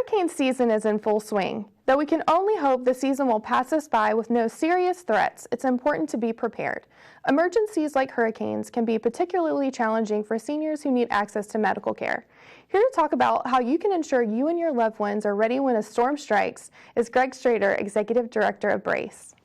Hurricane season is in full swing. Though we can only hope the season will pass us by with no serious threats, it's important to be prepared. Emergencies like hurricanes can be particularly challenging for seniors who need access to medical care. Here to talk about how you can ensure you and your loved ones are ready when a storm strikes is Greg Strader, Executive Director of Brace.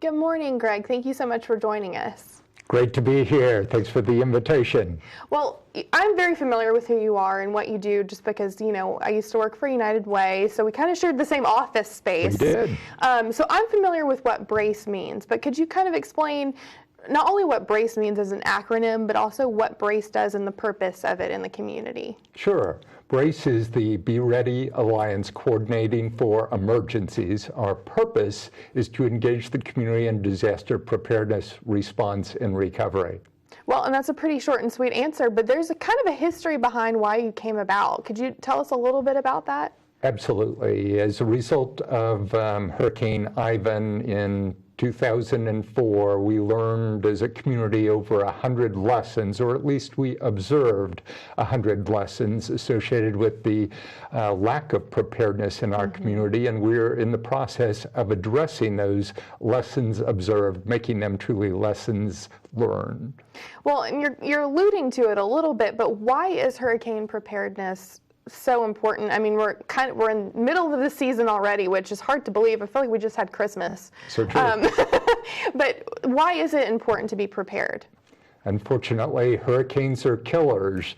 Good morning, Greg. Thank you so much for joining us. Great to be here. Thanks for the invitation. Well, I'm very familiar with who you are and what you do just because, I used to work for United Way, so we kind of shared the same office space. We did. So I'm familiar with what Brace means, but could you kind of explain not only what Brace means as an acronym, but also what Brace does and the purpose of it in the community? Sure. Brace is the Be Ready Alliance coordinating for emergencies. Our purpose is to engage the community in disaster preparedness, response, and recovery. Well, and that's a pretty short and sweet answer, but there's a kind of a history behind why you came about. Could you tell us a little bit about that? Absolutely. As a result of Hurricane Ivan in 2004, we learned as a community over 100 lessons, or at least we observed 100 lessons associated with the lack of preparedness in our community, and we're in the process of addressing those lessons observed, making them truly lessons learned. Well, and you're alluding to it a little bit, but why is hurricane preparedness so important? I mean, we're in the middle of the season already, which is hard to believe. I feel like we just had Christmas. So true. But why is it important to be prepared? Unfortunately, hurricanes are killers.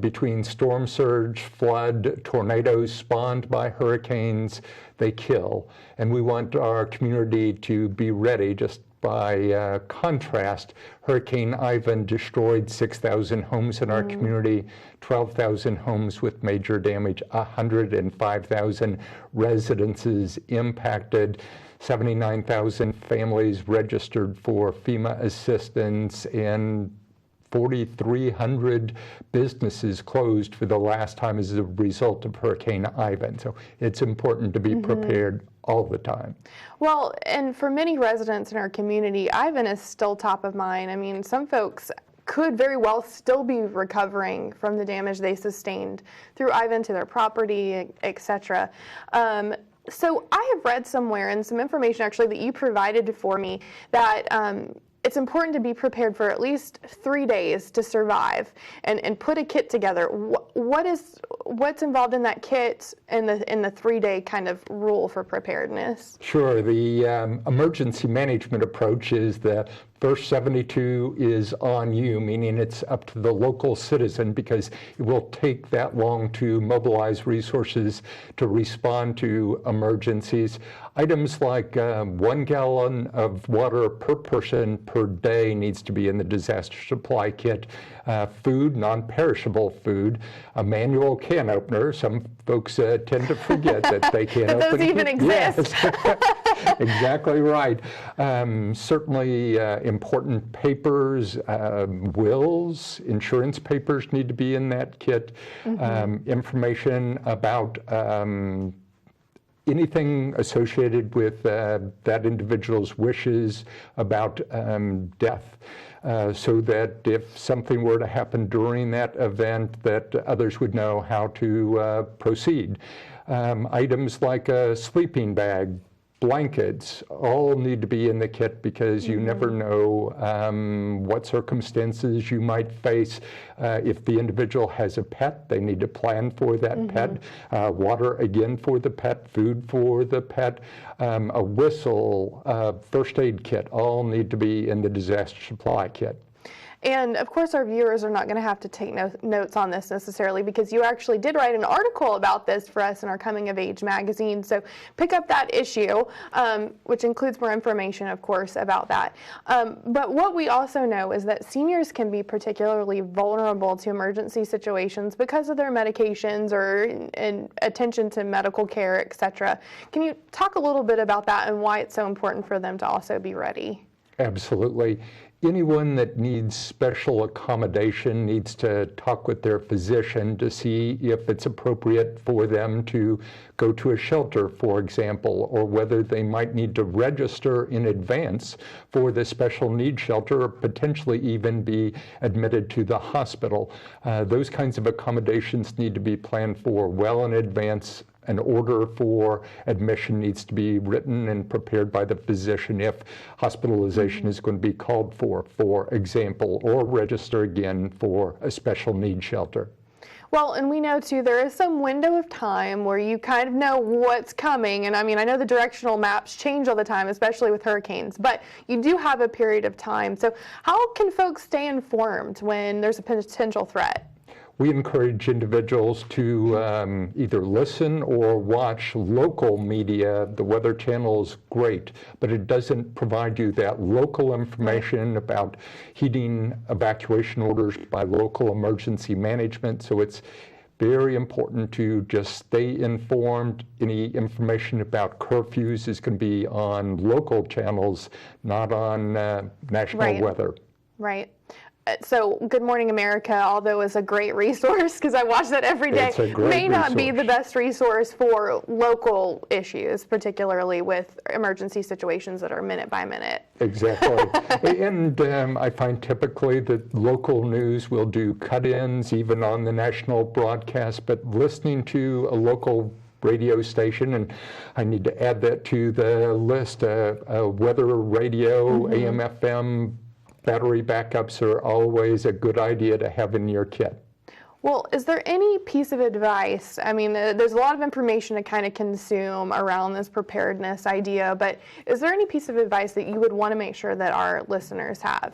Between storm surge, flood, tornadoes spawned by hurricanes, they kill. And we want our community to be ready. Just by contrast, Hurricane Ivan destroyed 6,000 homes in our community, 12,000 homes with major damage, 105,000 residences impacted, 79,000 families registered for FEMA assistance, and 4,300 businesses closed for the last time as a result of Hurricane Ivan. So it's important to be prepared all the time. Well, and for many residents in our community, Ivan is still top of mind. I mean, some folks could very well still be recovering from the damage they sustained through Ivan to their property, etc. So I have read somewhere, and some information actually that you provided for me, that it's important to be prepared for at least 3 days to survive and put a kit together. What's involved in that kit in the 3-day kind of rule for preparedness? Sure. The emergency management approach is the first 72 is on you, meaning it's up to the local citizen, because it will take that long to mobilize resources to respond to emergencies. Items like 1 gallon of water per person per day needs to be in the disaster supply kit. Food, non-perishable food, a manual can opener. Some folks tend to forget that they can't that open. Those even exist. Yes. Exactly right. Certainly important papers, wills, insurance papers need to be in that kit. Information about anything associated with that individual's wishes about death, so that if something were to happen during that event, that others would know how to proceed. Items like a sleeping bag, blankets, all need to be in the kit, because you never know what circumstances you might face. If the individual has a pet, they need to plan for that pet. Water, again, for the pet, food for the pet, a whistle, first aid kit, all need to be in the disaster supply kit. And of course, our viewers are not going to have to take notes on this necessarily, because you actually did write an article about this for us in our Coming of Age magazine. So pick up that issue, which includes more information, of course, about that. But what we also know is that seniors can be particularly vulnerable to emergency situations because of their medications or in attention to medical care, etc. Can you talk a little bit about that and why it's so important for them to also be ready? Absolutely. anyone that needs special accommodation needs to talk with their physician to see if it's appropriate for them to go to a shelter, for example, or whether they might need to register in advance for the special needs shelter or potentially even be admitted to the hospital. Those kinds of accommodations need to be planned for well in advance. An order for admission needs to be written and prepared by the physician if hospitalization is going to be called for example, or register again for a special needs shelter. Well, and we know too, there is some window of time where you kind of know what's coming. And I mean, I know the directional maps change all the time, especially with hurricanes, but you do have a period of time. So how can folks stay informed when there's a potential threat? We encourage individuals to either listen or watch local media. The Weather Channel is great, but it doesn't provide you that local information about heeding evacuation orders by local emergency management. So it's very important to just stay informed. Any information about curfews is going to be on local channels, not on national weather. Right. So Good Morning America, although is a great resource because I watch that every day, may not be the best resource for local issues, particularly with emergency situations that are minute by minute. Exactly. And I find typically that local news will do cut-ins even on the national broadcast, but listening to a local radio station, and I need to add that to the list, weather radio, AM, FM, battery backups are always a good idea to have in your kit. Well, is there any piece of advice? I mean, there's a lot of information to kind of consume around this preparedness idea, but is there any piece of advice that you would want to make sure that our listeners have?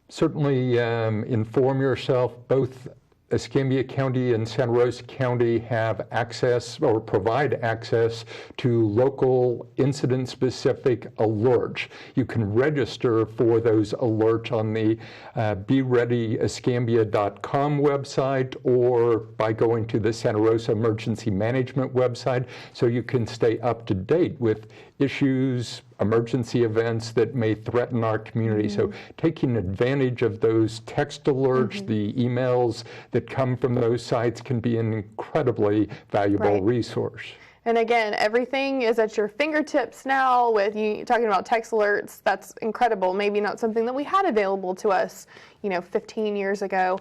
Certainly inform yourself. Both Escambia County and Santa Rosa County have access or provide access to local incident-specific alerts. You can register for those alerts on the BeReadyEscambia.com website or by going to the Santa Rosa Emergency Management website, so you can stay up to date with issues, emergency events that may threaten our community. So taking advantage of those text alerts, the emails that come from those sites can be an incredibly valuable resource. And again, everything is at your fingertips now with you talking about text alerts. That's incredible. Maybe not something that we had available to us, 15 years ago.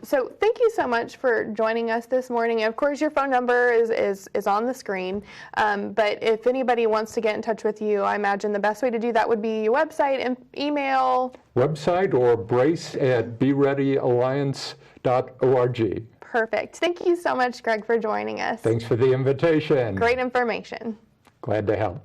So thank you so much for joining us this morning. Of course, your phone number is on the screen. But if anybody wants to get in touch with you, I imagine the best way to do that would be your website and email. Website or brace at bereadyalliance.org. Perfect. Thank you so much, Greg, for joining us. Thanks for the invitation. Great information. Glad to help.